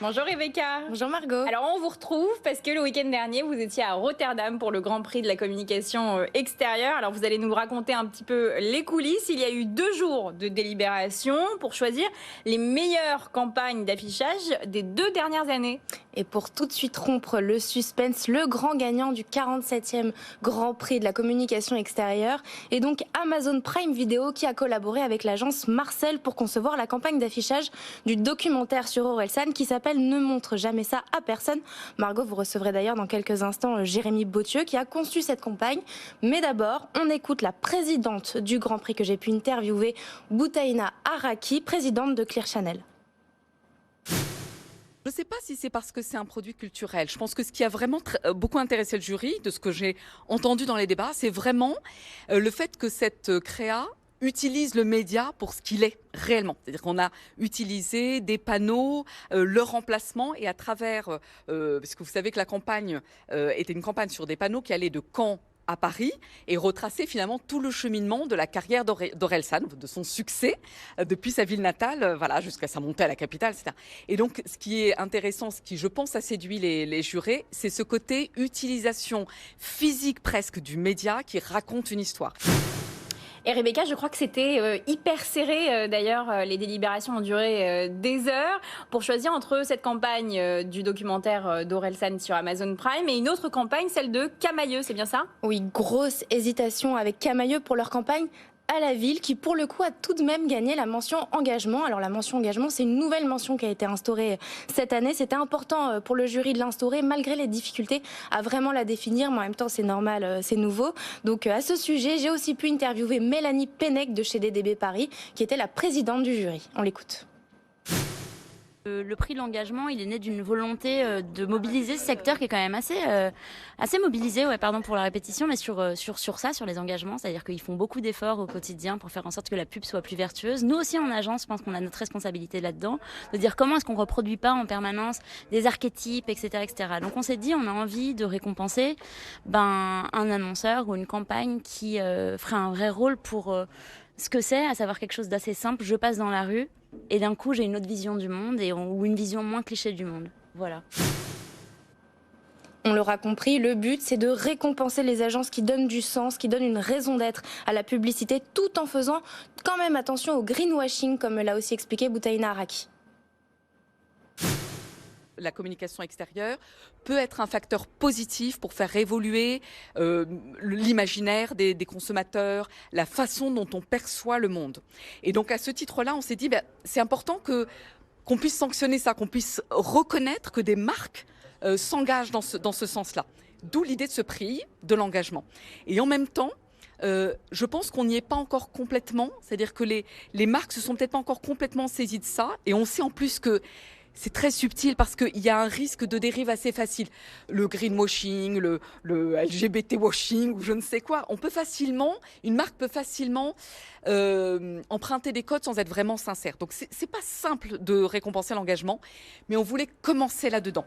Bonjour Rebecca. Bonjour Margot. Alors on vous retrouve parce que le week-end dernier, vous étiez à Rotterdam pour le Grand Prix de la communication extérieure. Alors vous allez nous raconter un petit peu les coulisses. Il y a eu 2 jours de délibération pour choisir les meilleures campagnes d'affichage des 2 dernières années. Et pour tout de suite rompre le suspense, le grand gagnant du 47e Grand Prix de la communication extérieure est donc Amazon Prime Video qui a collaboré avec l'agence Marcel pour concevoir la campagne d'affichage du documentaire sur Orelsan qui s'appelle Ne montre jamais ça à personne. Margot, vous recevrez d'ailleurs dans quelques instants Jérémy Bautieux qui a conçu cette campagne. Mais d'abord, on écoute la présidente du Grand Prix que j'ai pu interviewer, Boutaina Araki, présidente de Clear Channel. Je ne sais pas si c'est parce que c'est un produit culturel. Je pense que ce qui a vraiment beaucoup intéressé le jury, de ce que j'ai entendu dans les débats, c'est vraiment le fait que cette créa utilise le média pour ce qu'il est réellement. C'est-à-dire qu'on a utilisé des panneaux, leur emplacement et à travers, parce que vous savez que la campagne était une campagne sur des panneaux qui allaient de Caen à Paris et retracer finalement tout le cheminement de la carrière d'Orelsan, de son succès depuis sa ville natale, voilà, jusqu'à sa montée à la capitale, etc. Et donc, ce qui est intéressant, ce qui, je pense, a séduit les jurés, c'est ce côté utilisation physique presque du média qui raconte une histoire. Et Rebecca, je crois que c'était hyper serré. D'ailleurs, les délibérations ont duré des heures pour choisir entre cette campagne du documentaire d'Orelsan sur Amazon Prime et une autre campagne, celle de Camaïeu, c'est bien ça? Oui, grosse hésitation avec Camaïeu pour leur campagne à la ville qui pour le coup a tout de même gagné la mention engagement. Alors la mention engagement, c'est une nouvelle mention qui a été instaurée cette année. C'était important pour le jury de l'instaurer malgré les difficultés à vraiment la définir, mais en même temps c'est normal, c'est nouveau. Donc à ce sujet, j'ai aussi pu interviewer Mélanie Pennec de chez DDB Paris qui était la présidente du jury. On l'écoute. Le prix de l'engagement, il est né d'une volonté de mobiliser ce secteur qui est quand même assez mobilisé, pardon pour la répétition, mais sur ça, sur les engagements. C'est-à-dire qu'ils font beaucoup d'efforts au quotidien pour faire en sorte que la pub soit plus vertueuse. Nous aussi, en agence, je pense qu'on a notre responsabilité là-dedans, de dire comment est-ce qu'on ne reproduit pas en permanence des archétypes, etc., etc. Donc on s'est dit, on a envie de récompenser un annonceur ou une campagne qui ferait un vrai rôle pour ce que c'est, à savoir quelque chose d'assez simple. Je passe dans la rue, et d'un coup, j'ai une autre vision du monde ou une vision moins cliché du monde. Voilà. On l'aura compris, le but, c'est de récompenser les agences qui donnent du sens, qui donnent une raison d'être à la publicité, tout en faisant quand même attention au greenwashing, comme l'a aussi expliqué Boutaina Araki. La communication extérieure peut être un facteur positif pour faire évoluer l'imaginaire des consommateurs, la façon dont on perçoit le monde. Et donc à ce titre-là, on s'est dit, c'est important qu'on puisse sanctionner ça, qu'on puisse reconnaître que des marques s'engagent dans ce sens-là. D'où l'idée de ce prix, de l'engagement. Et en même temps, je pense qu'on n'y est pas encore complètement, c'est-à-dire que les marques se sont peut-être pas encore complètement saisies de ça, et on sait en plus que c'est très subtil parce qu'il y a un risque de dérive assez facile. Le greenwashing, le LGBT washing ou je ne sais quoi. Une marque peut facilement emprunter des codes sans être vraiment sincère. Donc c'est pas simple de récompenser l'engagement, mais on voulait commencer là-dedans.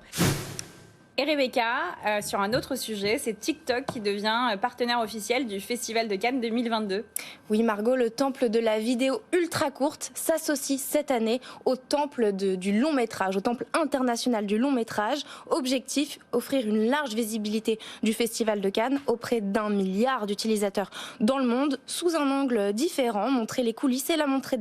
Et Rebecca, sur un autre sujet, c'est TikTok qui devient partenaire officiel du Festival de Cannes 2022. Oui Margot, le temple de la vidéo ultra courte s'associe cette année au temple du long métrage, au temple international du long métrage. Objectif, offrir une large visibilité du Festival de Cannes auprès d'1 milliard d'utilisateurs dans le monde, sous un angle différent, montrer les coulisses et la montée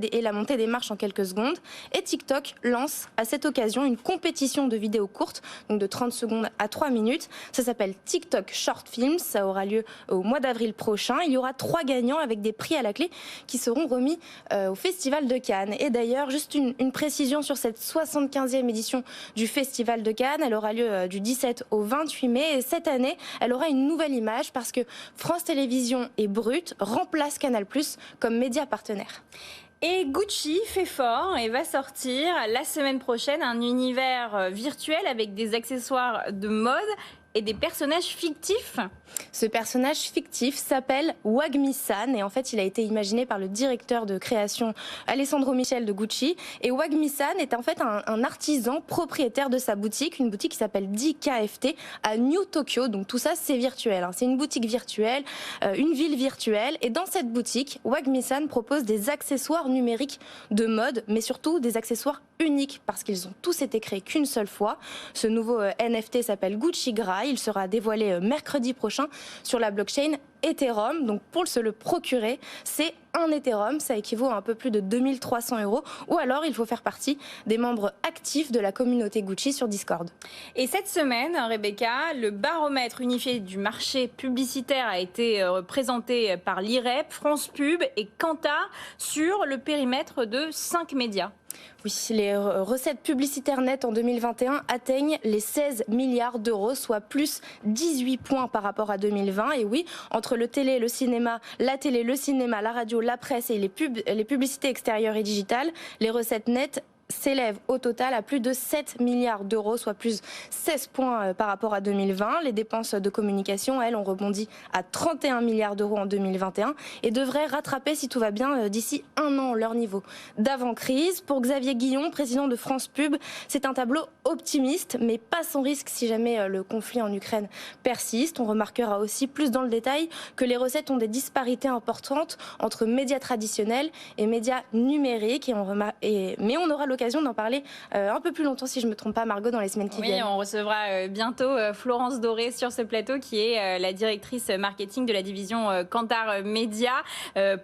des marches en quelques secondes. Et TikTok lance à cette occasion une compétition de vidéos courtes, donc de 30 secondes à 3 minutes. Ça s'appelle TikTok Short Films. Ça aura lieu au mois d'avril prochain. Il y aura 3 gagnants avec des prix à la clé qui seront remis au Festival de Cannes. Et d'ailleurs, juste une précision sur cette 75e édition du Festival de Cannes. Elle aura lieu du 17 au 28 mai. Et cette année, elle aura une nouvelle image parce que France Télévisions et Brut remplacent Canal+ comme média partenaire. Et Gucci fait fort et va sortir la semaine prochaine un univers virtuel avec des accessoires de mode et des personnages fictifs. Ce personnage fictif s'appelle Wagmi-san et en fait il a été imaginé par le directeur de création Alessandro Michel de Gucci. Et Wagmi-san est en fait un artisan propriétaire de sa boutique, une boutique qui s'appelle DKFT à New Tokyo. Donc tout ça c'est virtuel, c'est une boutique virtuelle, une ville virtuelle. Et dans cette boutique, Wagmi-san propose des accessoires numériques de mode, mais surtout des accessoires uniques parce qu'ils ont tous été créés qu'une seule fois. Ce nouveau NFT s'appelle Gucci Gras. Il sera dévoilé mercredi prochain sur la blockchain Ethereum. Donc pour se le procurer, c'est 1 Ethereum, ça équivaut à un peu plus de 2300 €, ou alors il faut faire partie des membres actifs de la communauté Gucci sur Discord. Et cette semaine, Rebecca, le baromètre unifié du marché publicitaire a été présenté par l'IREP, France Pub et Kantar sur le périmètre de 5 médias. Oui, les recettes publicitaires nettes en 2021 atteignent les 16 milliards d'euros, soit plus 18 points par rapport à 2020. Et oui, entre le télé, le cinéma, la télé, le cinéma, la radio, la presse et les publicités extérieures et digitales, les recettes nettes s'élève au total à plus de 7 milliards d'euros, soit plus 16 points par rapport à 2020. Les dépenses de communication, elles, ont rebondi à 31 milliards d'euros en 2021 et devraient rattraper, si tout va bien, d'ici 1 an leur niveau d'avant-crise. Pour Xavier Guillon, président de France Pub, c'est un tableau optimiste, mais pas sans risque si jamais le conflit en Ukraine persiste. On remarquera aussi plus dans le détail que les recettes ont des disparités importantes entre médias traditionnels et médias numériques. Mais on aura l'occasion d'en parler un peu plus longtemps, si je ne me trompe pas, Margot, dans les semaines qui viennent. Oui, on recevra bientôt Florence Doré sur ce plateau, qui est la directrice marketing de la division Kantar Média,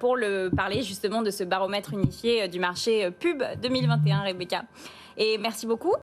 pour parler justement de ce baromètre unifié du marché pub 2021, Rebecca. Et merci beaucoup.